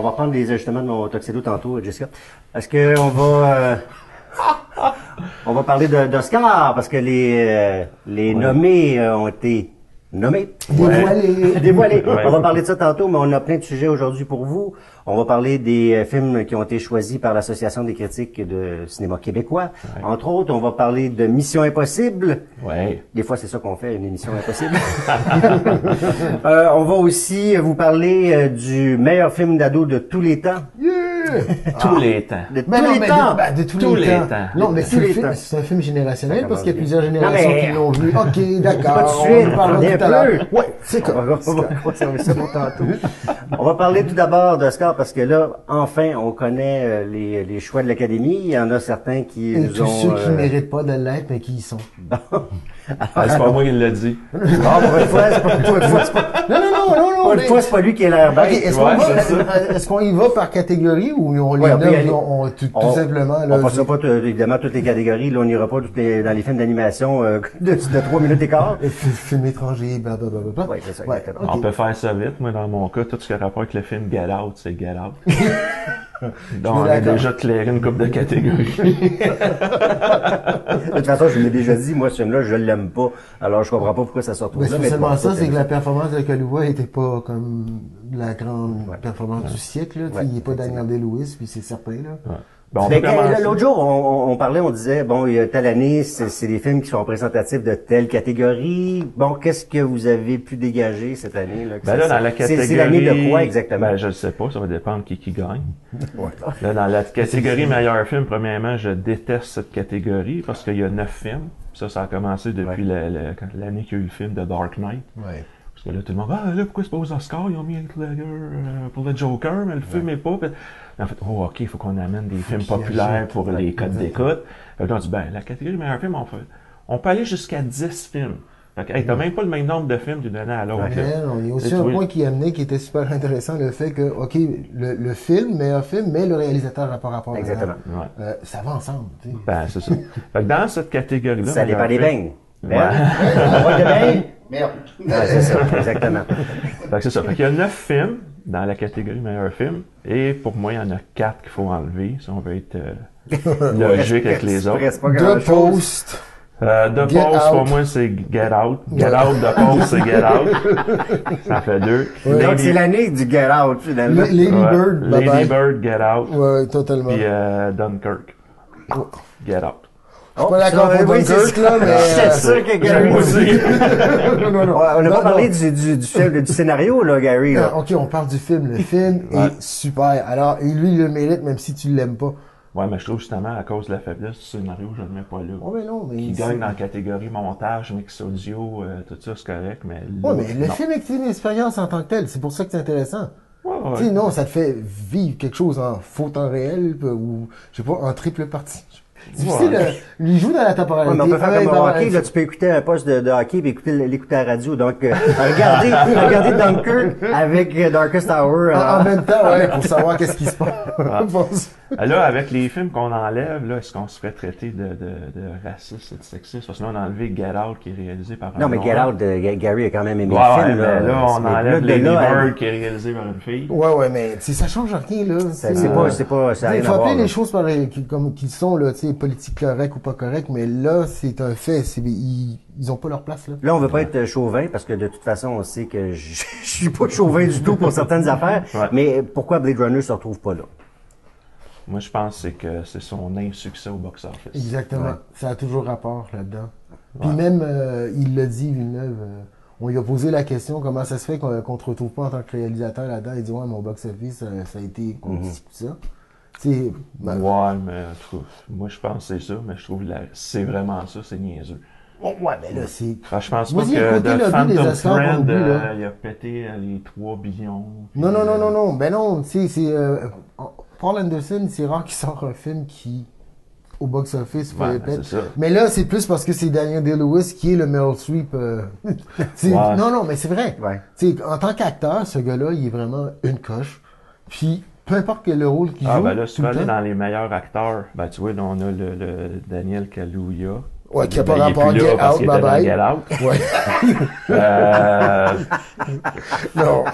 va prendre les ajustements de mon tuxedo tantôt, Jessica. Est-ce qu'on va... on va parler d'Oscar, parce que les nommés ont été nommés. Dévoilés. Dévoilés. On va parler de ça tantôt, mais on a plein de sujets aujourd'hui pour vous. On va parler des films qui ont été choisis par l'Association des critiques de cinéma québécois. Ouais. Entre autres, on va parler de Mission Impossible. Ouais. Des fois, c'est ça qu'on fait, une émission impossible. On va aussi vous parler du meilleur film d'ado de tous les temps. Tous les temps. De tous les temps. De tous les temps. Non, mais c'est un film générationnel parce qu'il y a plusieurs générations qui l'ont vu. OK, d'accord. On parle tout à l'heure. Ouais, c'est comme. On va conserver ça pour tantôt. On va parler tout d'abord d'Oscar parce que là, enfin, on connaît les choix de l'Académie. Il y en a certains qui nous ont... tous ceux qui méritent pas de l'être, mais qui y sont. C'est pas moi qui l'a dit. Non, pour une fois, c'est pas... Non. Pour une fois, c'est pas lui qui est l'air bête. Est-ce qu'on y va par catégorie ou on les nomme tout simplement? Là, on passera pas évidemment toutes les catégories. Là, on n'ira pas dans les films d'animation de 3 minutes et quart. Film étranger, blablabla. Oui, c'est ça. Ouais, okay. On peut faire ça vite. Moi, dans mon cas, tout ce qui a rapport avec le film Get Out, c'est Get Out. Donc, on a déjà clairé une couple de catégories. De toute façon, je l'ai déjà dit, moi, ce film-là, je l'aime pas. Alors, je comprends pas pourquoi ça se retrouve là. Mais seulement ça, c'est que la performance de Kaluuya était pas comme la grande performance du siècle, là. Il n'est pas Daniel Day-Lewis, puis c'est certain, là. Ouais. Bon, l'autre jour, on parlait, on disait, bon, telle année, c'est des films qui sont représentatifs de telle catégorie. Bon, qu'est-ce que vous avez pu dégager cette année? Là, là, dans la catégorie... C'est l'année de quoi exactement? Ben, je ne sais pas, ça va dépendre qui gagne. Là, dans la catégorie meilleur film, premièrement, je déteste cette catégorie parce qu'il y a 9 films. Ça a commencé depuis l'année qu'il y a eu le film de Dark Knight. Ouais. Parce que là, tout le monde, là, pourquoi c'est pas aux Oscars? Ils ont mis Heath Ledger pour le Joker, mais le film est pas. Puis, en fait, OK, il faut qu'on amène des films populaires pour les codes d'écoute. Là, on dit, la catégorie meilleur film, on peut aller jusqu'à 10 films. Fait que, hey, t'as même pas le même nombre de films d'une année à l'autre. Il y a aussi un point qui était super intéressant, le fait que, OK, le film, meilleur film, mais le réalisateur n'a pas rapport. Exactement. Ça va ensemble, tu sais. C'est ça. Fait que dans cette catégorie-là. Ça dépend des beignes. Merde. Merde. C'est ça, exactement. Fait que c'est ça. Fait qu'il y a 9 films dans la catégorie meilleur film. Et pour moi, il y en a 4 qu'il faut enlever, si on veut être logique avec les autres. The Post. The Post, pour moi, c'est Get Out. Get Out, The Post, c'est Get Out. Ça fait 2. Donc, c'est l'année du Get Out, finalement. Lady Bird, Lady Bird, Get Out. Ouais, totalement. Puis Dunkirk. Get Out. Je suis pas d'accord pour Dunkirk, là, mais... C'est sûr que Gary... Non. On n'a pas parlé du scénario, là, Gary. Là. OK, on parle du film. Le film est super. Alors, lui, il le mérite, même si tu l'aimes pas. Ouais, mais je trouve justement, à cause de la faiblesse du scénario, je le mets pas là. Ouais, mais non, mais... Il gagne dans la catégorie montage, mix audio, tout ça, c'est correct, mais là, ouais, mais le film est une expérience en tant que telle. C'est pour ça que c'est intéressant. Ouais. Tu sais, non, ça te fait vivre quelque chose en faux temps réel, ou, je sais pas, en triple partie. Difficile, il joue dans la temporalité. Ouais, mais on peut faire comme au hockey, là, tu peux écouter un poste de hockey et l'écouter à la radio. Donc, regardez Dunkirk avec Darkest Hour. En même temps, pour savoir qu'est-ce qui se passe. Là, avec les films qu'on enlève, là, est-ce qu'on se ferait traiter de raciste et de sexiste? Parce que là, on a enlevé Get Out, qui est réalisé par un Non, mais Get Out, Gary a quand même aimé le film. Là, on enlève Lady Bird, qui est réalisé par une fille. Ouais, mais ça change rien, là. Ça a il rien faut à voir. appeler les choses comme qu'ils sont, là, tu sais, politique correct ou pas correct, mais là, c'est un fait. Ils ont pas leur place, là. Là, on veut pas être chauvin, parce que de toute façon, on sait que je suis pas chauvin du tout pour certaines affaires. Ouais. Mais pourquoi Blade Runner se retrouve pas là? Moi, je pense que c'est son insuccès au box-office. Exactement. Ouais. Ça a toujours rapport là-dedans. Puis même, il l'a dit, Villeneuve, on lui a posé la question, comment ça se fait qu'on te retrouve pas en tant que réalisateur là-dedans? Il dit, ouais, mon box-office, ça a été tout ça. Ouais, mais moi, je pense que c'est ça, mais je trouve que c'est vraiment ça, c'est niaiseux. Ouais, mais là, c'est... Je pense pas que The Phantom Thread, il a pété les 3 billions. Non. Ben non, tu sais, c'est... Paul Anderson, c'est rare qu'il sort un film qui, au box-office, pète. Mais là, c'est plus parce que c'est Daniel Day-Lewis qui est le Meryl Streep. Non, mais c'est vrai. Ouais. En tant qu'acteur, ce gars-là, il est vraiment une coche. Puis, peu importe quel rôle qu'il joue... Ben là, si tu vas aller dans les meilleurs acteurs, ben tu vois, là, on a le Daniel Kaluuya. Ouais, qui a pas Ben, il est rapport à plus là Get parce Out, qu'il bye était dans bye. Get Out. Ouais. Non.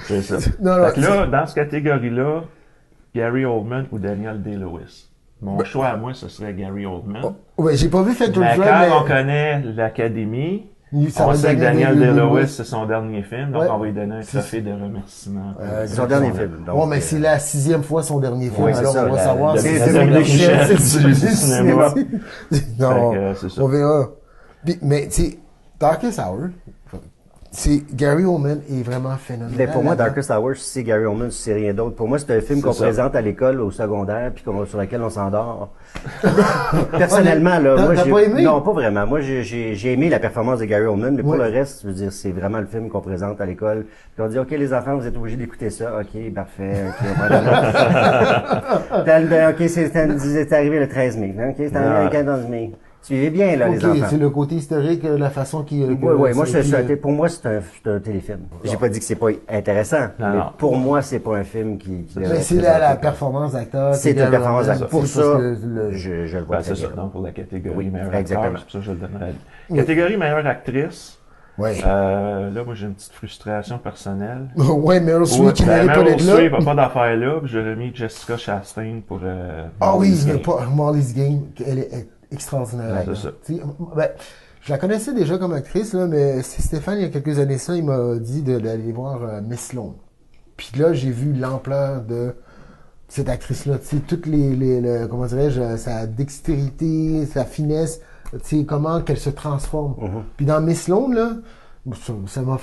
C'est ça. Non, Fait que là, dans cette catégorie-là, Gary Oldman ou Daniel Day-Lewis. Mon choix à moi, ce serait Gary Oldman. Ouais, j'ai pas vu Fatal Mais Flash, quand on mais connaît l'Académie, ça on va sait que Daniel Daniel Day-Lewis. Day-Lewis, c'est son dernier film, donc Ouais. on va lui donner un trophée de remerciement. C'est son dernier film. Donc, Bon, mais c'est la 6e fois son dernier film, oui, c'est alors ça, on va la- savoir la- si c'est c'est Dominique Dominique Michel Michel du du cinéma. Non, Fait que, c'est ça. on verra. Puis, mais, tu sais, Darkest Hour, c'est Gary Oldman est vraiment phénoménal. Mais pour moi, là-dedans. Darkest Hour, c'est Gary Oldman, c'est rien d'autre. Pour moi, c'est un film C'est qu'on ça. présente à l'école, au secondaire, puis sur lequel on s'endort. Personnellement, là, T'as pas aimé? non, pas vraiment. Moi, j'ai aimé la performance de Gary Oldman, mais pour Ouais. le reste, je veux dire, c'est vraiment le film qu'on présente à l'école. Puis on dit, OK, les enfants, vous êtes obligés d'écouter ça. OK, parfait. OK, OK, c'est arrivé le 13 mai. OK, c'est arrivé le 14 mai. Suivez bien, là, les Ok, enfants. c'est le côté historique, la façon qui. Oui, moi, pour moi, c'est un téléfilm. J'ai pas dit que c'est pas intéressant, Non, mais non. pour moi, c'est pas un film qui Mais c'est la performance d'acteur. C'est une Gary performance Oldman. d'acteur. Pour C'est parce ça, que le- je le vois Ben, très c'est ça, bien. donc pour la catégorie Oui, meilleure exactement. acteur, c'est pour ça que je le donnerais à lui. Catégorie meilleure actrice, Ouais. là, moi, j'ai une petite frustration personnelle. Ouais, Meryl Streep qui Ben, n'allait pas Meryl d'être Streep là. n'a pas d'affaire là, puis j'aurais mis Jessica Chastain pour Ah oui, Molly's mais Game. pas Molly's Game, elle est extraordinaire. Ouais, là. c'est ça. Tu sais, ben, je la connaissais déjà comme actrice, là, mais c'est Stéphane, il y a quelques années ça, il m'a dit d'aller voir Miss Sloane. Puis là, j'ai vu l'ampleur de cette actrice-là. Tu sais, toutes comment dirais-je, sa dextérité, sa finesse, tu sais, comment qu'elle se transforme. Puis dans Miss Sloane, là, ça m'a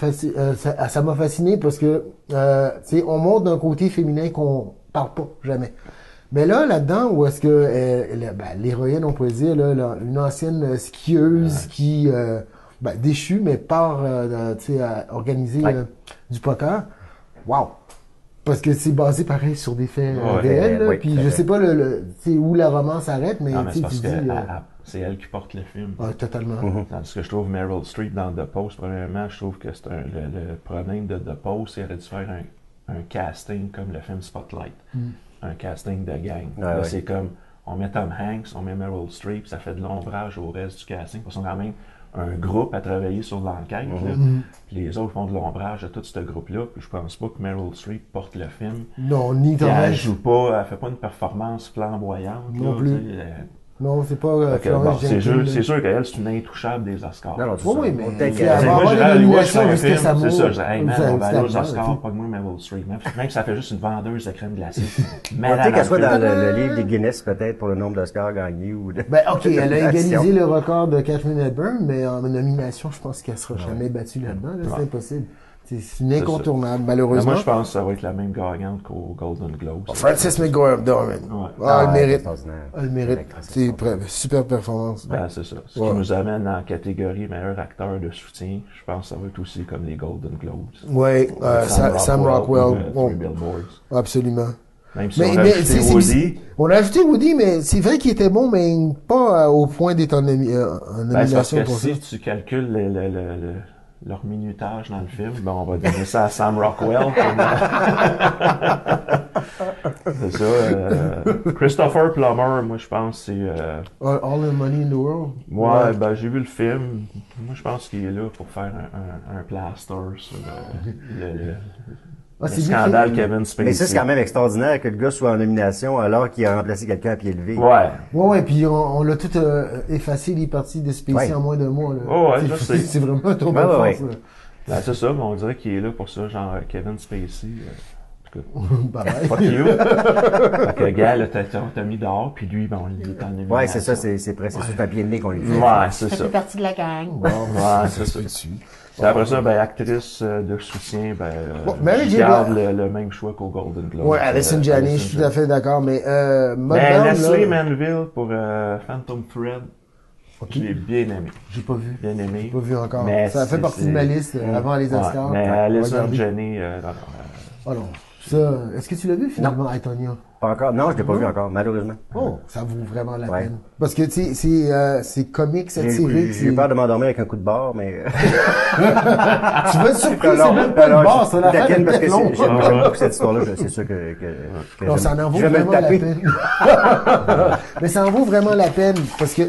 ça m'a fasciné parce que, tu sais, on montre d'un côté féminin qu'on parle pas, jamais. Mais là-dedans, où est-ce que l'héroïne, on pourrait dire, là, une ancienne skieuse qui, déchue, mais part, tu sais, à organiser du poker. Wow! Parce que c'est basé pareil sur des faits réels. Là, oui, puis je sais pas tu sais, où la romance s'arrête, mais Non, mais tu c'est sais, parce tu que dis. c'est elle qui porte le film. Totalement. Tandis que je trouve Meryl Streep dans The Post, premièrement, je trouve que c'est le problème de The Post, il aurait dû faire un casting comme le film Spotlight. Un casting de gang. Là, c'est comme, on met Tom Hanks, on met Meryl Streep, ça fait de l'ombrage au reste du casting, parce qu'on a quand même un groupe à travailler sur l'enquête. Là. Puis les autres font de l'ombrage à tout ce groupe-là, puis je pense pas que Meryl Streep porte le film. Non, ni Puis Tom elle Hanks. joue pas, elle fait pas une performance flamboyante. Non là, plus. tu sais, Non, c'est pas fait que, Florence bon, Jenkins, c'est sûr qu'elle, c'est une intouchable des Oscars. Non, c'est Oui, ça. oui, mais Peut-être c'est qu'elle- à Moi, avoir j'irais à des Hollywood, nominations c'est un jusqu'à film, sa mort. c'est ça, je dis, hey man, Ça, on va c'est aller aux la Oscars, mort, pas de moi Meryl Streep. Même si ça fait juste une vendeuse de crème glacée. Peut-être qu'elle soit dans le livre des Guinness, peut-être, pour le nombre d'Oscars gagnés ou de... Ben, ok, elle a nominations. égalisé le record de Katharine Hepburn, mais en nomination, je pense qu'elle sera jamais battue là-dedans, là, c'est impossible. C'est une incontournable, Mais malheureusement. moi, je pense que ça va être la même gagnante qu'au Golden Globes. Frances McDormand. Ouais. Ah, elle mérite. extraordinaire. Elle mérite. C'est C'est super performance. Ben, c'est ça. Ce Ouais. qui nous amène en catégorie meilleur acteur de soutien. Je pense que ça va être aussi comme les Golden Globes. Ouais, Sam Rockwell. Three Bon, Billboards. absolument. Même si on a ajouté Woody. On a ajouté Woody, mais c'est vrai qu'il était bon, mais pas au point d'être en Ben, c'est parce nomination que pour ça. si tu calcules leur minutage dans le film, ben, on va donner ça à Sam Rockwell. C'est ça. Christopher Plummer, moi, je pense c'est... All the Money in the World. Moi, ben, j'ai vu le film. Moi, je pense qu'il est là pour faire un plaster sur le C'est lui scandale qui- Kevin Spacey. Mais ça, c'est quand même extraordinaire que le gars soit en nomination alors qu'il a remplacé quelqu'un à pied levé. Ouais. Ouais, puis on l'a tout effacé, les parties de Spacey Ouais. en moins d'un mois. Là. Oh, ouais, C'est- je sais. C'est vraiment un tour de Ouais, force. ouais. là. Ben, c'est ça, mais on dirait qu'il est là pour ça, genre Kevin Spacey. En tout cas, Bye bye. fuck you. Fait que le gars, là, t'as mis dehors, puis lui, ben, il est en nomination. Ouais, c'est ça, c'est presque sur un pied de nez qu'on lui fait. Ouais, c'est ça. partie de la gang. Ouais, c'est ça. Puis après ça, ben, actrice de soutien, ben, Bon, Mary je J. garde Blige. le même choix qu'au Golden Globe. Ouais, Alison Janney, je suis tout à fait d'accord, mais Ben, Mudbound, Leslie là, Manville pour Phantom Thread, je l'ai bien aimé. j'ai pas vu. Bien aimé. Pas vu encore. Mais Ça fait c'est- partie de ma liste avant les Ouais, Oscars. mais On va Alison regarder. Janney, non, non. Oh non. Ça, est-ce que tu l'as vu finalement, Antonia? Pas encore. Non, je l'ai pas vu encore, malheureusement. Oh, ça vaut vraiment la Ouais. peine. Parce que, tu sais, c'est comique cette série. J'ai eu peur de m'endormir avec un coup de barre, mais... Tu vas être surpris, c'est Non, même pas non, une barre, c'est je la fin taquine de parce que long. j'aime beaucoup cette histoire-là. C'est sûr que Non, j'aime- ça en vaut je vais me le vraiment la taper. peine. Mais ça en vaut vraiment la peine parce que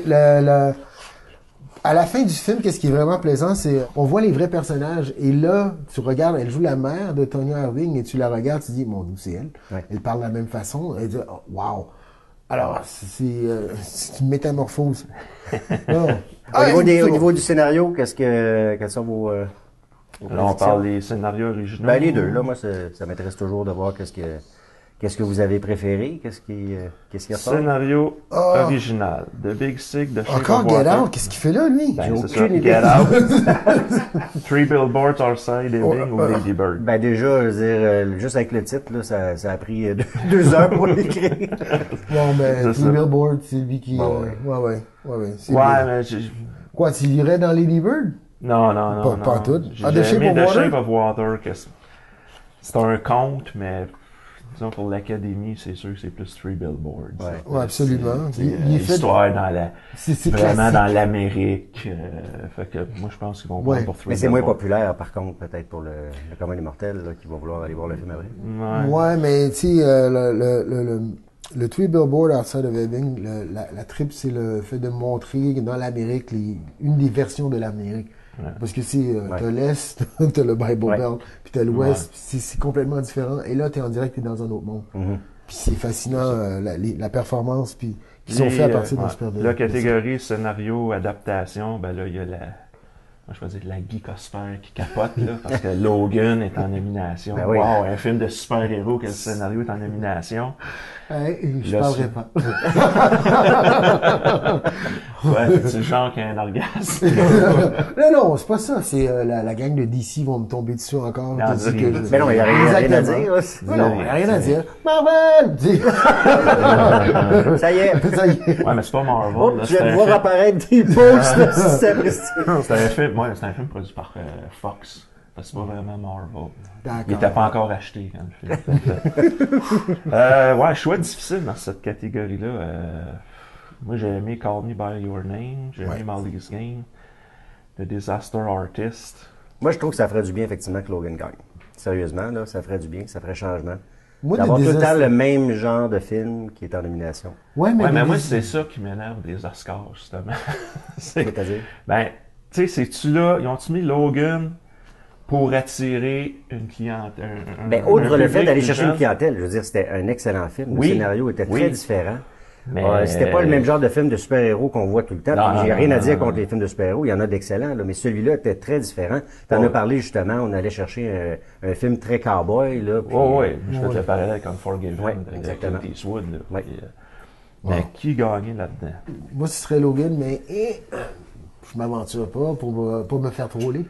À la fin du film, qu'est-ce qui est vraiment plaisant, c'est on voit les vrais personnages et là, tu regardes, elle joue la mère de Tonya Harding et tu la regardes, tu dis, mon Dieu, c'est elle. Ouais. Elle parle de la même façon. Elle dit, oh, wow. Alors, c'est une métamorphose. Non. Au niveau du scénario, quels sont vos là, on parle des scénarios originaux. Ben, les deux. Là, moi, ça m'intéresse toujours de voir qu'est-ce que vous avez préféré, qu'est-ce qui ressort. Scénario original. The Big Sick de Shape Encore of Water. Get Out, qu'est-ce qu'il fait là, lui? Ben, c'est ça, Get Out. Three Billboards Outside Ebbing ou Lady Bird. Ben déjà, je veux dire, juste avec le titre, là, ça a pris 2 heures pour l'écrire. Bon, ben, Three Billboards, c'est lui qui... Ouais, mais Quoi, tu irais dans Lady Bird? Non. Pas tout. J'ai aimé The Shape of Water, c'est un conte, mais disons pour l'Académie, c'est sûr que c'est plus Three Billboards. Ouais, absolument. L'histoire vraiment dans l'Amérique. Fait que moi, je pense qu'ils vont voir pour Three Billboards. Mais c'est moins populaire, par contre, peut-être pour le commun des mortels, là, qui vont vouloir aller voir le film après. Ouais, mais tu sais, le Three Billboards Outside of Ebbing, la trip, c'est le fait de montrer dans l'Amérique une des versions de l'Amérique. Ouais. Parce que t'as l'Est, t'as le Bible Belt, puis t'as l'Ouest, c'est complètement différent. Et là, t'es en direct, t'es dans un autre monde. Puis c'est fascinant, la performance, puis qu'ils ont fait à partir de ce période. La catégorie scénario, adaptation, ben là, il y a moi, je vais dire la geekosphère qui capote, là, parce que Logan est en nomination. Ben oui. Wow, un film de super-héros, quel scénario est en nomination. Je parlerai pas. Ouais, c'est le genre qui a un orgasme. Non, c'est pas ça. C'est la gang de DC vont me tomber dessus encore. Mais non, il n'y a rien à dire. Non, il n'y a rien à dire. Marvel! Ça y est. Ouais, mais c'est pas Marvel. Tu vas voir apparaître des posts. C'est un film produit par Fox. Parce que c'est pas vraiment Marvel. D'accord. Il n'était pas encore acheté quand le film était fait. Choix difficile dans cette catégorie-là. Moi, j'ai aimé Call Me By Your Name. J'ai aimé Molly's Game. The Disaster Artist. Moi, je trouve que ça ferait du bien, effectivement, que Logan gagne. Sérieusement, là, ça ferait du bien, ça ferait changement. D'avoir tout le temps le même genre de film qui est en nomination. Ouais, mais moi, c'est ça qui m'énerve des Oscars, justement. C'est-à-dire? Ben, tu sais, c'est-tu là, ils ont-tu mis Logan pour attirer une clientèle? Outre le fait d'aller chercher une clientèle, je veux dire, c'était un excellent film. Le scénario était très différent. Mais c'était pas le même genre de film de super-héros qu'on voit tout le temps. J'ai rien à dire contre les films de super-héros, il y en a d'excellents, là, mais celui-là était très différent. T'en as parlé justement, on allait chercher un film très cowboy, là. Je fais le parallèle avec Unforgiven de Clint Eastwood, là. Mais qui gagnait là-dedans? Moi, ce serait Logan, mais je m'aventure pas pour me faire troller.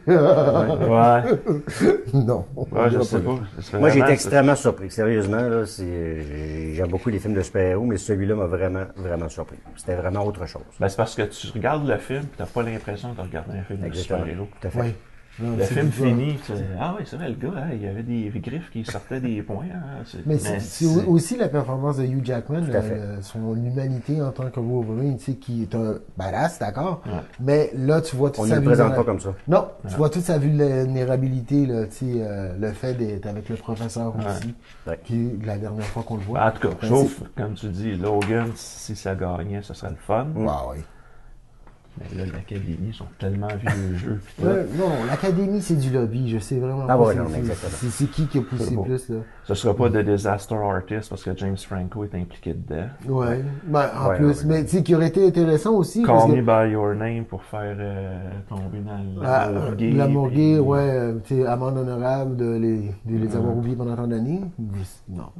Non. Je sais pas. Moi, j'ai été extrêmement surpris. Sérieusement, là, j'aime beaucoup les films de super-héros, mais celui-là m'a vraiment, vraiment surpris. C'était vraiment autre chose. Ben, c'est parce que tu regardes le film et t'as pas l'impression de regarder un film de super-héros. Tout à fait. Le film finit, c'est vrai, le gars, il y avait des griffes qui sortaient des points. Mais c'est aussi la performance de Hugh Jackman, son humanité en tant que Wolverine, tu sais, qui est un badass, d'accord? Ouais. Mais là, tu vois toute sa vulnérabilité. On ne le présente pas comme ça. Non, tu vois toute sa vulnérabilité, là, tu sais, le fait d'être avec le professeur aussi, qui est la dernière fois qu'on le voit. En tout cas, sauf, comme tu dis, Logan, si ça gagnait, ce serait le fun. Oui. Mais là, l'Académie sont tellement vieux jeux. Non, l'Académie, c'est du lobby. Je sais vraiment pas. C'est qui a poussé plus, là? Ce sera pas de Disaster Artist parce que James Franco est impliqué dedans. Ouais. Ben, en plus. Mais, tu sais, qui aurait été intéressant aussi. Call Me By Your Name pour faire tomber dans l'amour gay, tu sais, amende honorable de les avoir oubliés pendant tant d'années. Non.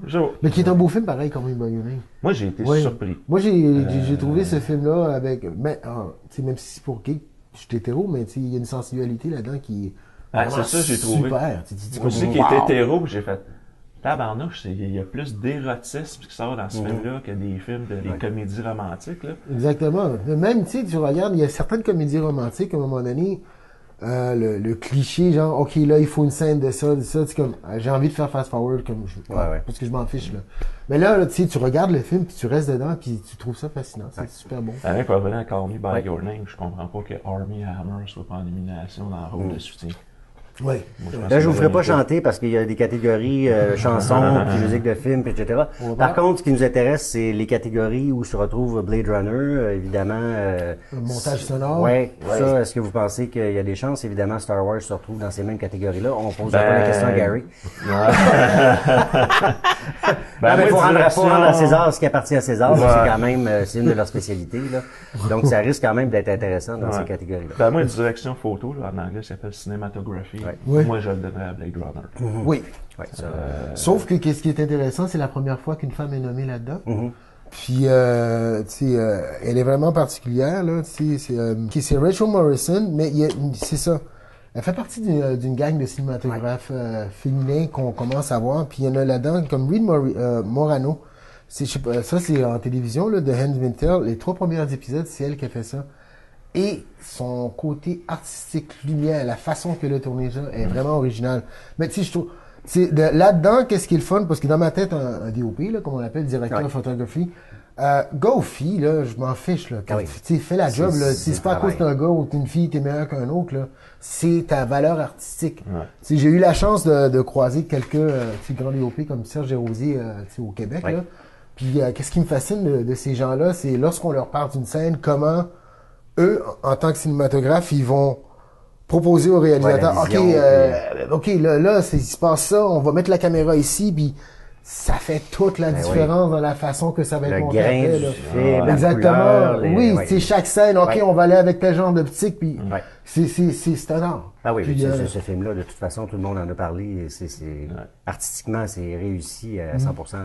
Mais qui est un beau film, pareil, Call Me By Your Name. Moi, j'ai été surpris. Moi, j'ai trouvé ce film-là avec, même si c'est pour gay, je suis hétéro, mais il y a une sensualité là-dedans qui est c'est ça, j'ai trouvé. Super. Moi aussi, qui est hétéro, j'ai fait tabarnouche, il y a plus d'érotisme qui sort dans ce film-là que des films, des comédies romantiques, là. Exactement. Même, tu regardes, il y a certaines comédies romantiques, à un moment donné, le cliché, genre, OK, là, il faut une scène de ça, c'est comme, j'ai envie de faire fast-forward, parce que je m'en fiche, là. Mais là, tu regardes le film, puis tu restes dedans, puis tu trouves ça fascinant. C'est super bon. Avec pour revenir à Call Me By Your Name, je comprends pas que Armie Hammer soit pas en nomination dans le rôle de soutien. Oui. Là, je vous ferai pas chanter parce qu'il y a des catégories chansons, puis musique de film, etc. Par contre, ce qui nous intéresse, c'est les catégories où se retrouve Blade Runner, évidemment. Montage sonore. Ouais. Ça, est-ce que vous pensez qu'il y a des chances? Évidemment, Star Wars se retrouve dans ces mêmes catégories-là. On pose pas la question à Gary. Il faut rendre à César ce qui appartient à César. C'est quand même, c'est une de leurs spécialités, là. Donc, ça risque quand même d'être intéressant dans ces catégories-là. Moi, une direction photo, là, en anglais, ça s'appelle cinématographie. Moi, je le donnerais à Blade Runner. Oui. Sauf que ce qui est intéressant, c'est la première fois qu'une femme est nommée là-dedans. Puis, elle est vraiment particulière, là. C'est Rachel Morrison, mais c'est ça. Elle fait partie d'une gang de cinématographes féminins qu'on commence à voir. Puis, il y en a là-dedans, comme Reed Morano. Ça, c'est en télévision, là, de Handmaid's Tale. Les 3 premiers épisodes, c'est elle qui a fait ça. Et son côté artistique, lumière, la façon qu'elle a tourné ça est vraiment originale. Mais tu sais, je trouve, là-dedans, qu'est-ce qui est le fun? Parce que dans ma tête, un DOP, là, comme on l'appelle, directeur de photographie, gars ou fille, là, je m'en fiche, là. Tu sais, fais la job, là. Si c'est pas à cause d'un gars ou qu'une fille, t'es meilleur qu'un autre, là. C'est ta valeur artistique. Tu sais, j'ai eu la chance de croiser quelques, grands DOP comme Serge Desrosiers, au Québec, là. Puis, qu'est-ce qui me fascine de ces gens-là, c'est lorsqu'on leur parle d'une scène, comment eux, en tant que cinématographes, ils vont proposer au réalisateur, là, il se passe ça, on va mettre la caméra ici, puis ça fait toute la différence dans la façon que ça va être monté après, là. Film, exactement. C'est chaque scène, on va aller avec tel genre d'optique, puis c'est un art. Ah oui, puis ce film-là, de toute façon, tout le monde en a parlé. Artistiquement, c'est réussi à 100%.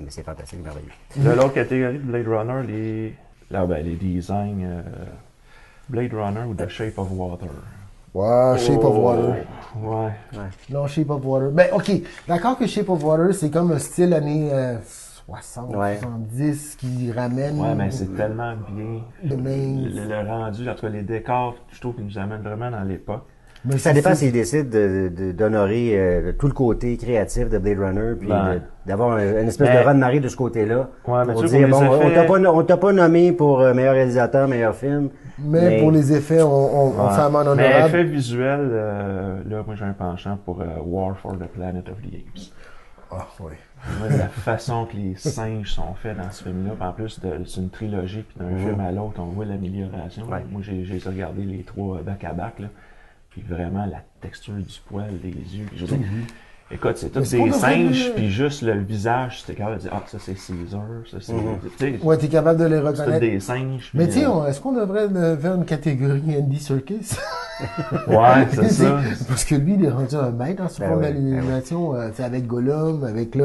C'est fantastique, merveilleux. L'autre catégorie de Blade Runner, les designs Blade Runner ou The Shape of Water. Ouais, Shape of Water. Ouais. Non, Shape of Water. Ben, OK. D'accord que Shape of Water, c'est comme un style années 60, 70 qui ramène... Ouais, mais c'est tellement bien. Le rendu, en tout cas, les décors, je trouve qu'ils nous amènent vraiment dans l'époque. Mais ça dépend s'ils décident d'honorer tout le côté créatif de Blade Runner, puis d'avoir une espèce de run-marée de ce côté-là. Ouais, mais pour dire, on t'a pas nommé pour meilleur réalisateur, meilleur film. Mais pour les effets, on fait amende honorable. Mais effets visuels, là, moi j'ai un penchant pour War for the Planet of the Apes. Ah, oui. Moi, la façon que les singes sont faits dans ce film-là, en plus, c'est une trilogie, puis d'un film à l'autre, on voit l'amélioration. Ouais. Moi, j'ai regardé les 3 back-à-back, là. Puis vraiment, la texture du poil, des yeux. Je veux dire, écoute, c'est tous des singes, puis juste le visage, c'était capable de dire, ça c'est Caesar, ça c'est... Ouais, t'es capable de les reconnaître. C'est des singes. Mais tu sais, est-ce qu'on devrait faire une catégorie Andy Serkis? Ouais, c'est ça. Parce que lui, il est rendu un maître en ce forme d'animation, avec Gollum, avec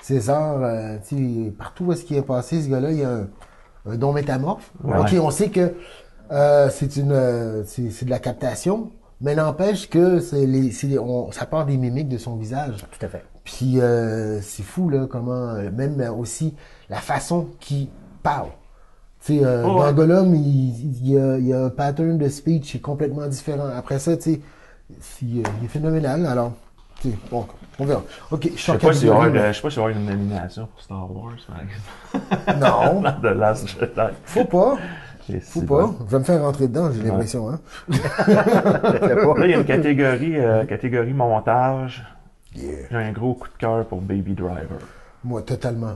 César, partout où est-ce qu'il est passé, ce gars-là, il y a un don métamorphe. Ouais. OK, on sait que c'est de la captation. Mais n'empêche que ça part des mimiques de son visage. Tout à fait. Puis c'est fou là comment même aussi la façon qu'il parle. Tu sais dans Gollum, il y a un pattern de speech qui est complètement différent. Après ça, tu sais, il est phénoménal. Alors, tu sais, bon, on verra. OK, je sais pas s'il va y avoir une nomination pour Star Wars, par exemple. Non. The Last Jedi. Faut pas. Faut pas. Je vais me faire rentrer dedans, j'ai l'impression, hein. Là, il y a une catégorie montage. Yeah. J'ai un gros coup de cœur pour Baby Driver. Moi, totalement.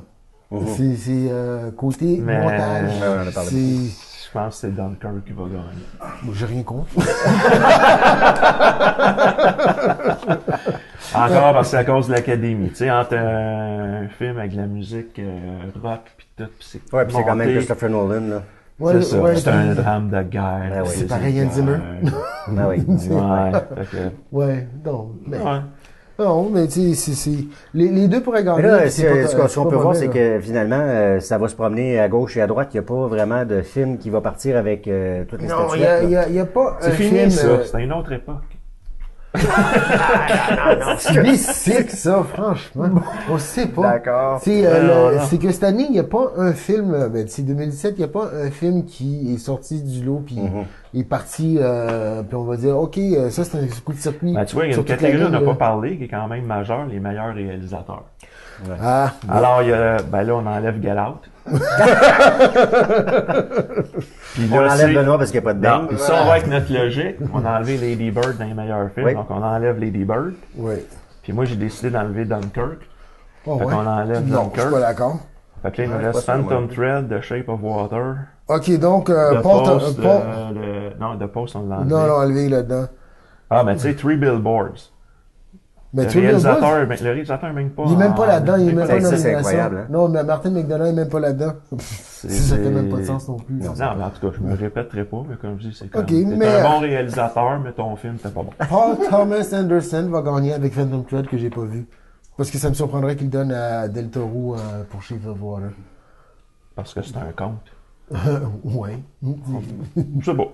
C'est côté montage. Je pense que c'est Dunkirk qui va gagner. Moi, j'ai rien contre. Encore parce que c'est à cause de l'Académie. Tu sais, entre un film avec de la musique rock pis tout, pis c'est puis c'est quand même Christopher Nolan, là. Ouais, c'est un drame de guerre. C'est pareil Hans Zimmer. Non, mais... Non, mais tu sais, c'est... Les deux pourraient gagner. Mais là, ce qu'on peut voir, c'est que finalement, ça va se promener à gauche et à droite. Il n'y a pas vraiment de film qui va partir avec toutes les statuettes. Non, il n'y a pas un film... C'est fini, ça. C'est une autre époque. Non, c'est mystique, ça, franchement. On sait pas. D'accord. C'est que cette année, il n'y a pas un film, c'est 2017, il n'y a pas un film qui est sorti du lot, puis est parti, puis on va dire, OK, ça, c'est un coup de circuit. Tu vois, il y a une catégorie on n'a pas parlé, qui est quand même majeure, les meilleurs réalisateurs. Ouais. Alors, là, on enlève Get Out. Puis on enlève Benoît parce qu'il n'y a pas de bang. Non, ça, on va avec notre logique. On a enlevé Lady Bird dans les meilleurs films, donc on enlève Lady Bird. Oui. Puis moi, j'ai décidé d'enlever Dunkirk. Oh, fait qu'on enlève Dunkirk. Je suis pas d'accord. Fait que là, il me reste Phantom Thread, The Shape of Water. OK, donc, The Post, non, The Post, on l'a enlevé. Non, enlevé là-dedans. Ah, mais tu sais, Three Billboards. Mais le réalisateur même pas. Il est même pas là-dedans, il est même pas en ça, c'est nomination. incroyable, hein? Non, mais Martin McDonagh est même pas là-dedans. Ça fait même pas de sens non plus. Non, mais en tout cas, je me répéterai pas, mais comme je dis, c'est comme... Okay, t'es un bon réalisateur, mais ton film, t'es pas bon. Paul Thomas Anderson va gagner avec Phantom Thread que j'ai pas vu. Parce que ça me surprendrait qu'il donne à Del Toro pour Shape of Water. Parce que c'est un conte. Ouais. C'est beau.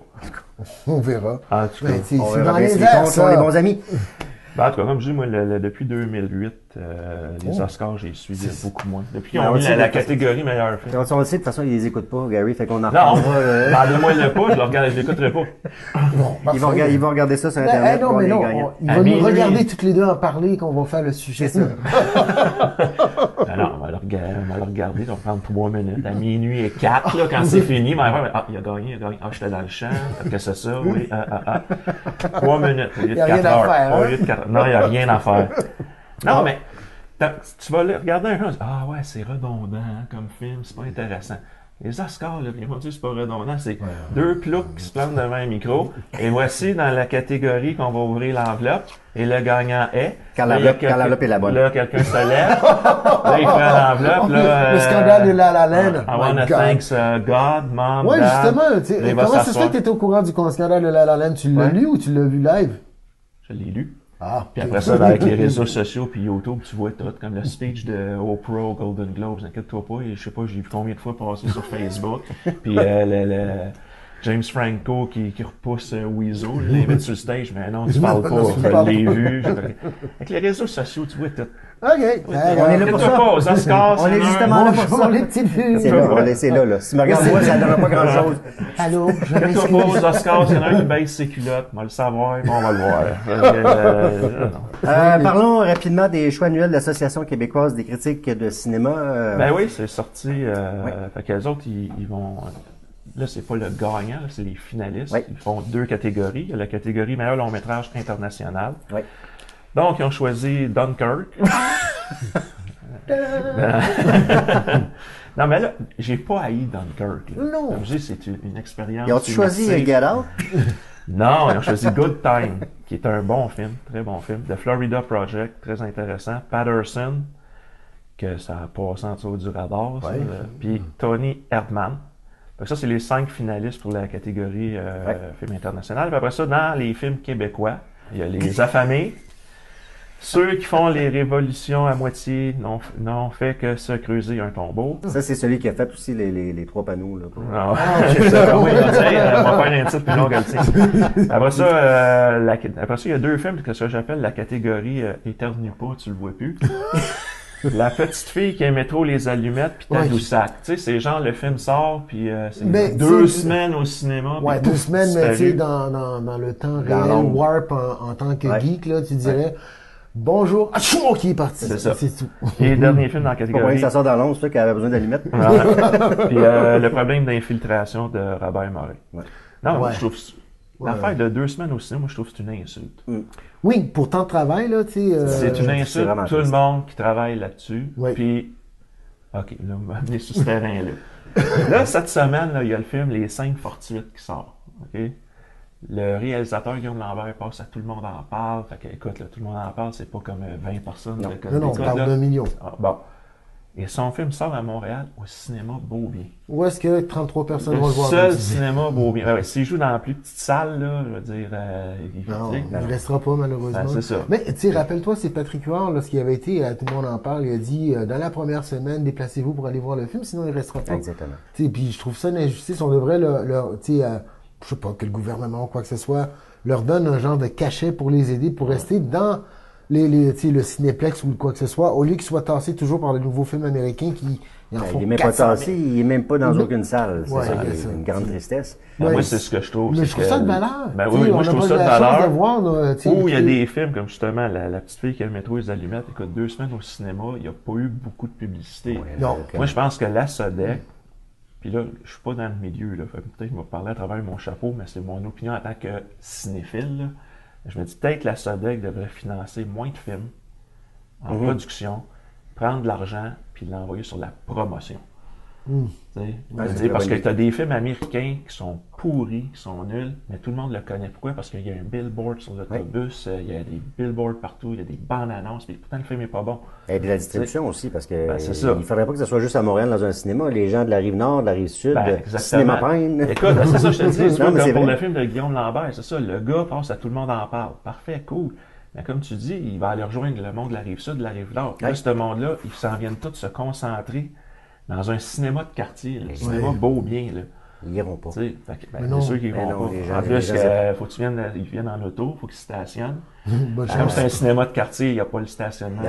On verra. En tout cas, c'est on verra dans bien les si airs, les sont les bons amis. Ben, en tout cas, comme je dis, moi, depuis 2008, les Oscars, j'ai suivi beaucoup moins. Depuis qu'ils ont mis la catégorie meilleur film. On le sait, de toute façon, ils les écoutent pas, Gary, fait qu'on en reparlera. Non, parlez-moi le pas, je l'écouterai pas. Ils vont regarder ça sur Internet. Non, mais non, ils vont nous regarder toutes les deux en parler quand on va faire le sujet. C'est ça. Non, on va le regarder, ça va prendre 3 minutes. À minuit et 4, là, quand c'est fini, il a gagné. Ah, j'étais dans le champ. Qu'est-ce que c'est ça? Oui, 3 minutes. Au lieu de 4 heures. Au lieu de 4 heures. Non, il n'y a rien à faire. Non, mais tu vas regarder un film, ah ouais, c'est redondant comme film, c'est pas intéressant. Les Oscars, là, ils vont dire c'est pas redondant, c'est deux ploucs qui se plantent devant un micro. Et voici dans la catégorie qu'on va ouvrir l'enveloppe. Et le gagnant est... Quand l'enveloppe est la bonne. Là, quelqu'un se lève. Là, il prend l'enveloppe. Là, le scandale de La La Land. I wanna thanks God, Mom, ouais, Dad. Justement. Comment ça se fait que tu étais au courant du scandale de La La Land? Tu l'as lu ou tu l'as vu live? Je l'ai lu. Ah, puis après ça, avec les réseaux sociaux puis YouTube, tu vois tout, comme le speech de Oprah au Golden Globes, n'inquiète-toi pas, et je sais pas, j'ai vu combien de fois passer sur Facebook, puis James Franco qui repousse Weezo, je l'invite sur le stage, mais non, tu parles pas, je l'ai vu. Avec les réseaux sociaux, tu vois tout. OK. On est là pour ça. Pas aux Oscars, on est justement là pour ça. Les petites vues. C'est là, on laisse là. Si tu me regardes moi, ça ne donne pas grand-chose. Allô, je m'excuse. Pas aux Oscars, il y en a un qui baisse ses culottes, on va le savoir, bon, on va le voir. Parlons rapidement des choix annuels de l'Association québécoise des critiques de cinéma. Ben oui, c'est sorti. Fait qu'elles autres, ils vont... Là, c'est pas le gagnant, là, c'est les finalistes. Oui. Ils font 2 catégories. Il y a la catégorie meilleur long-métrage international. Oui. Donc, ils ont choisi Dunkirk. Non, mais là, j'ai pas haï Dunkirk. Là. Non. Comme je dis, c'est une expérience. Ils ont choisi Get Out? Non, ils ont choisi Good Time, qui est un bon film, très bon film. The Florida Project, très intéressant. Patterson, que ça a passé en dessous du radar. Ouais. Puis Tony Erdmann. Donc ça, c'est les 5 finalistes pour la catégorie film international. Puis après ça, dans les films québécois, il y a Les Affamés. Ceux qui font les révolutions à moitié n'ont fait que se creuser un tombeau. Ça, c'est celui qui a fait aussi les 3 panneaux. Là, non, c'est ça. Oui, on va faire un titre plus long que le tien. Après ça, il y a 2 films que ça j'appelle la catégorie éternue pas, tu le vois plus. La petite fille qui aimait trop les allumettes puis Tadoussac. Tu sais, c'est genre le film sort puis c'est 2 semaines au cinéma. Ouais, 2 semaines, mais tu sais, dans le temps réel, Warp en tant que geek, là, tu dirais... Bonjour. Ah, qui est parti. C'est ça. C'est tout. Et le dernier film dans la catégorie. Pourquoi ça sort dans l'ombre, c'est ça qu'elle avait besoin d'allumettes. Puis le problème d'infiltration de Robert Morin. Ouais. Non, moi, je trouve l'affaire de 2 semaines au cinéma, moi, je trouve que c'est une insulte. Oui, pour tant de travail, là, tu sais. C'est une insulte pour tout le monde qui travaille là-dessus. Oui. Puis, OK, là, on va amener sur ce terrain-là. Là, cette semaine, là, il y a le film Les 5 fortuites qui sort. OK? Le réalisateur Guillaume Lambert passe à Tout le monde en parle. Fait que, écoute, là, Tout le monde en parle, c'est pas comme 20 personnes. Non, on parle d'1 million. Bon. Et son film sort à Montréal au cinéma Beaubien. Où est-ce que 33 personnes vont le voir? Le seul cinéma Beaubien. S'il joue dans la plus petite salle, là, je veux dire... il ne restera pas, malheureusement. C'est ça. Mais, tu sais, rappelle-toi, c'est Patrick Huard, lorsqu'il avait été à Tout le monde en parle, il a dit, dans la première semaine, déplacez-vous pour aller voir le film, sinon il ne restera pas. Exactement. Tu sais, puis je trouve ça une injustice. On devrait tu sais, je sais pas, que le gouvernement ou quoi que ce soit leur donne un genre de cachet pour les aider, pour rester dans le Cinéplex ou quoi que ce soit, au lieu qu'ils soient tassés toujours par les nouveaux films américains qui en font il est même pas tassé, il est même pas dans aucune salle. C'est une grande tristesse. Moi, c'est ce que je trouve. Mais je trouve ça de valeur. Oui, moi, je trouve ça de valeur. Ou il y a des films comme justement La petite fille qui a le métro et les allumettes. Écoute, 2 semaines au cinéma, il n'y a pas eu beaucoup de publicité. Non. Moi, je pense que la Sodec, puis là, je suis pas dans le milieu, là. Peut-être que je vais parler à travers mon chapeau, mais c'est mon opinion en tant que cinéphile, là. Je me dis peut-être que la Sodec devrait financer moins de films en production, prendre de l'argent puis l'envoyer sur la promotion. Parce que tu as des films américains qui sont pourris, qui sont nuls, mais tout le monde le connaît. Pourquoi? Parce qu'il y a un billboard sur l'autobus, il y a des billboards partout, il y a des bandes annonces, mais pourtant le film n'est pas bon. Et puis la distribution aussi, parce que il faudrait pas que ce soit juste à Montréal dans un cinéma. Les gens de la Rive-Nord, de la Rive-Sud, Cinéma Pine. Écoute, c'est ça, je te dis, c'est comme pour le film de Guillaume Lambert, c'est ça, le gars passe à tout le monde en parle. Parfait, cool. Mais comme tu dis, il va aller rejoindre le monde de la Rive-Sud, de la Rive-Nord. Là, ce monde-là, ils s'en viennent tous se concentrer dans un cinéma de quartier, un cinéma beau bien, là. Ils n'iront pas. C'est sûr qu'ils iront pas. En plus, faut qu'ils viennent en auto, faut qu'ils stationnent. Comme c'est un cinéma de quartier, il n'y a pas le stationnement.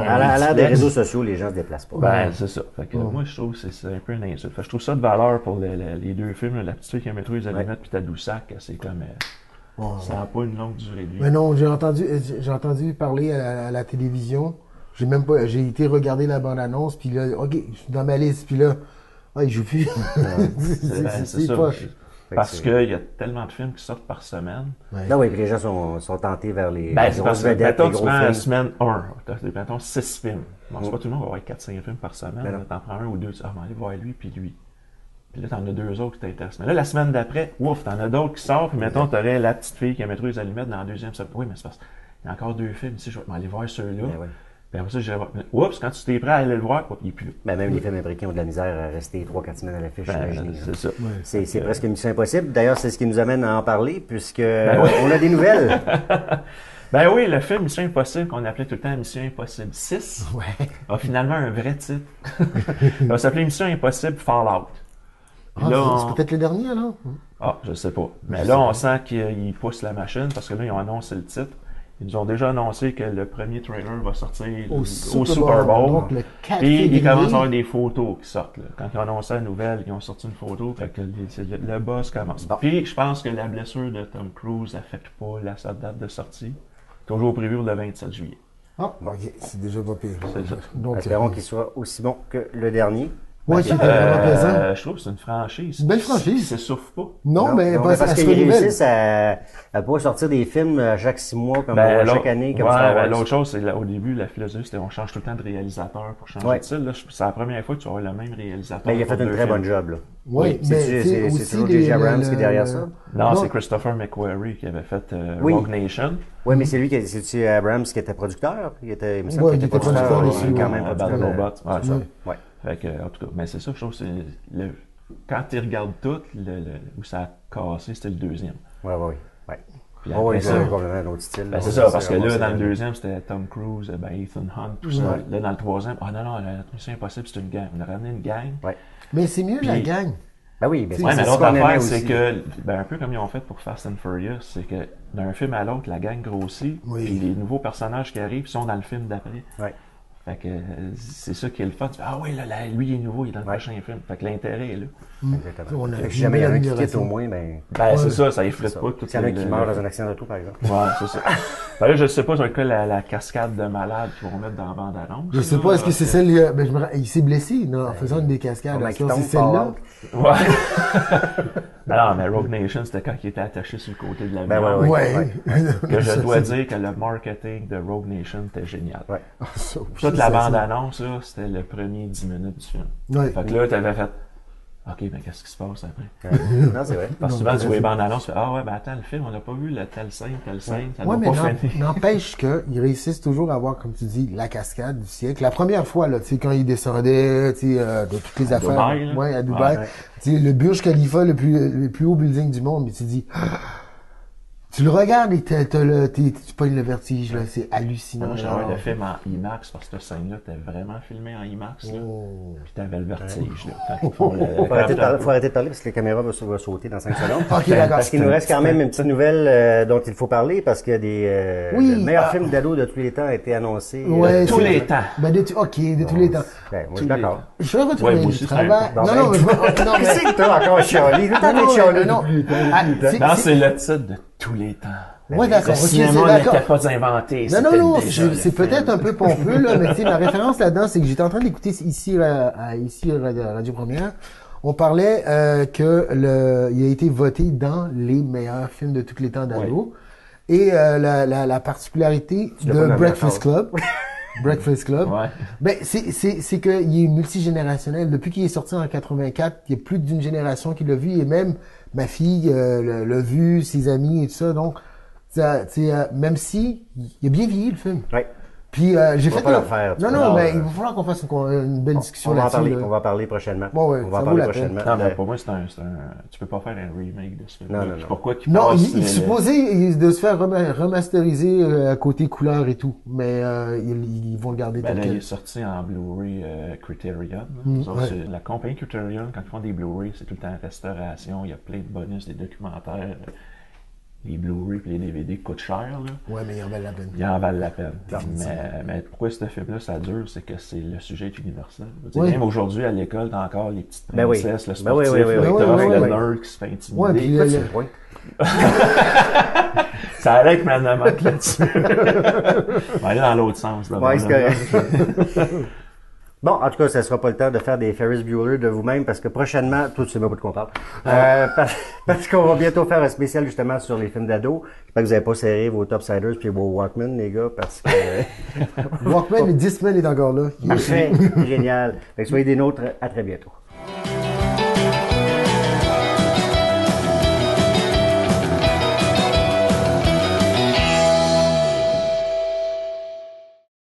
À l'ère des réseaux sociaux, les gens se déplacent pas. C'est ça. Moi, je trouve que c'est un peu une insulte. Je trouve ça de valeur pour les deux films, La petite fille qui a métro les allumettes puis Tadoussac. C'est comme... ça n'a pas une longue durée de vie. Mais non, j'ai entendu parler à la télévision. J'ai été regarder la bande-annonce, puis là, OK, je suis dans ma liste, puis là, il joue plus. c'est poche. Parce qu'il y a tellement de films qui sortent par semaine. Là, oui, puis les gens sont tentés vers les grosses vedettes, les gros films. Mettons, semaine 1, mettons 6 films. Bon, c'est pas tout le monde va voir 4-5 films par semaine. T'en prends un ou deux, tu vas aller voir lui, puis lui. Puis là, t'en as 2 autres qui t'intéressent. Mais là, la semaine d'après, ouf, t'en as d'autres qui sortent, puis mettons, t'aurais La petite fille qui a métro les allumettes dans la deuxième semaine. Oui, mais c'est parce qu'il y a encore 2 films ici, je vais aller voir ceux-là. Puis après ça, je vais voir. Oups, quand tu t'es prêt à aller le voir, il n'est plus là. Même les films américains ont de la misère à rester 3-4 semaines à l'affiche. C'est ça. C'est presque une mission impossible. D'ailleurs, c'est ce qui nous amène à en parler, puisque on a des nouvelles. Ben oui, le film Mission Impossible, qu'on appelait tout le temps Mission Impossible 6, a finalement un vrai titre. Il va s'appeler Mission Impossible Fallout. C'est peut-être le dernier, alors? Je sais pas. Mais là, on sent qu'ils poussent la machine, parce que là, ils ont annoncé le titre. Ils nous ont déjà annoncé que le premier trailer va sortir au Super Bowl. Donc, le 4 Puis ils commencent à avoir des photos qui sortent. Là. Quand ils ont annoncé la nouvelle, ils ont sorti une photo. Fait que le buzz commence. Puis je pense que la blessure de Tom Cruise n'affecte pas sa date de sortie. Toujours prévu le 27 juillet. OK. C'est déjà pas pire. C'est ça. Donc, espérons qu'il soit aussi bon que le dernier. Oui, c'est vraiment plaisant. Je trouve que c'est une franchise. Une belle franchise. Ça souffre pas. Non, mais parce qu'ils réussissent à pas sortir des films chaque 6 mois, comme chaque année, comme ça. L'autre chose, c'est au début, la philosophie, c'était on change tout le temps de réalisateur pour changer de style. C'est la première fois que tu vas avoir le même réalisateur. Il a fait une très bonne job, là. Oui, mais c'est toujours J.J. Abrams qui est derrière ça? Non, c'est Christopher McQuarrie qui avait fait Rogue Nation. Oui, mais c'est lui c'est Abrams qui était producteur. Il était producteur aussi. Quand même Bad Robot. Ouais. Fait que, en tout cas, mais c'est ça, je trouve que quand tu regardes tout, où ça a cassé, c'était le deuxième. Oui. Puis après ça, complètement un autre style. C'est ça, parce que là, dans le deuxième, c'était Tom Cruise, Ethan Hunt, tout ça. Là, dans le troisième, non, la Mission Impossible, c'est une gang. On a ramené une gang. Mais c'est mieux la gang. Ben oui, mais mais l'autre affaire, c'est que, un peu comme ils ont fait pour Fast and Furious, c'est que d'un film à l'autre, la gang grossit, puis les nouveaux personnages qui arrivent sont dans le film d'après. Fait que c'est ça qui est le fun. Lui il est nouveau, il est dans le prochain film. Fait que l'intérêt est là. Exactement. Si jamais il y en a un qui quitte au moins, c'est ça, ça effrite pas tout. S'il y en a qui meurt dans un accident d'auto, par exemple. Ouais, c'est ça. Là, je sais pas sur la cascade de malades qu'ils vont mettre dans la bande-annonce. Je sais pas, est-ce que c'est celle, il s'est blessé, en faisant une des cascades. C'est celle-là. Non, mais Rogue Nation, c'était quand il était attaché sur le côté de l'avion. Que je dois dire que le marketing de Rogue Nation était génial. Toute la bande-annonce, là, c'était le premier 10 minutes du film. Fait que là, t'avais fait, OK, mais qu'est-ce qui se passe après? Non, c'est vrai. Parce que souvent, tu vois les bandes-annonces, tu fais, attends, le film, on n'a pas vu le telle scène, ça n'a pas fini. N'empêche qu'ils réussissent toujours à avoir, comme tu dis, la cascade du siècle. La première fois, là, tu sais, quand ils descendaient, tu sais, de toutes les affaires. Dubaï, à Dubaï. Tu sais, le Burj Khalifa, le plus haut building du monde, mais tu dis, Tu le regardes et tu pognes le vertige, là. C'est hallucinant. Moi, j'avais le film en IMAX parce que cette scène-là était vraiment filmée en IMAX, là. Puis t'avais le vertige, là. Faut arrêter de parler parce que la caméra va sauter dans 5 secondes. OK, d'accord. Parce qu'il nous reste quand même une petite nouvelle dont il faut parler parce qu'il y a le meilleur film d'ado de tous les temps a été annoncé. Ouais, tous les temps. Ben, de tous les temps. Ben, moi, je suis d'accord. Je vais retrouver du travail. Non, mais qu'est-ce que t'as encore chialé? Non, c'est le titre de tous les temps. Ouais, d'accord. Le cinéma n'était pas inventé. Non, c'est peut-être un peu pompeux, là, mais tu sais, la référence là-dedans, c'est que j'étais en train d'écouter ici à Radio Première. On parlait il a été voté dans les meilleurs films de tous les temps d'ado. Ouais. Et la particularité de Breakfast Club. Breakfast Club. Ouais. Ben, c'est qu'il est multigénérationnel. Depuis qu'il est sorti en 84, il y a plus d'une génération qui l'a vu et même ma fille l'a vu, ses amis et tout ça. Donc, même si il a bien vieilli le film. Ouais. Puis j'ai fait le faire. Non, mais il va falloir qu'on fasse une belle discussion là-dessus. On va en parler prochainement. Bon, ouais, on va en parler prochainement. Non, mais pour moi, tu peux pas faire un remake de ce film. Non. Pourquoi il est supposé de se faire remasteriser à côté couleur et tout, mais ils vont le garder tel là, quel. il est sorti en Blu-ray Criterion. La compagnie Criterion, quand ils font des Blu-ray, c'est tout le temps en restauration, il y a plein de bonus, des documentaires. Les Blu-ray et les DVD coûtent cher, là. Ouais, mais ils en valent la peine. Ils en valent la peine. Mais pourquoi ce film-là, ça dure, c'est que le sujet est universel. Même aujourd'hui, à l'école, t'as encore les petites princesses, le sportif, le nerd qui se fait intimider. Ouais, puis c'est le point. Ça allait avec ma note là-dessus. On va aller dans l'autre sens. Ouais, c'est correct. Bon, en tout cas, ça ne sera pas le temps de faire des Ferris Bueller de vous-même parce que prochainement, toi, tu sais même pas de quoi on parle. Parce qu'on va bientôt faire un spécial justement sur les films d'ados. J'espère que vous n'avez pas serré vos Topsiders puis vos Walkman, les gars, parce que... Walkman, le Discman est encore là. Parfait, génial. Fait que soyez des nôtres, à très bientôt.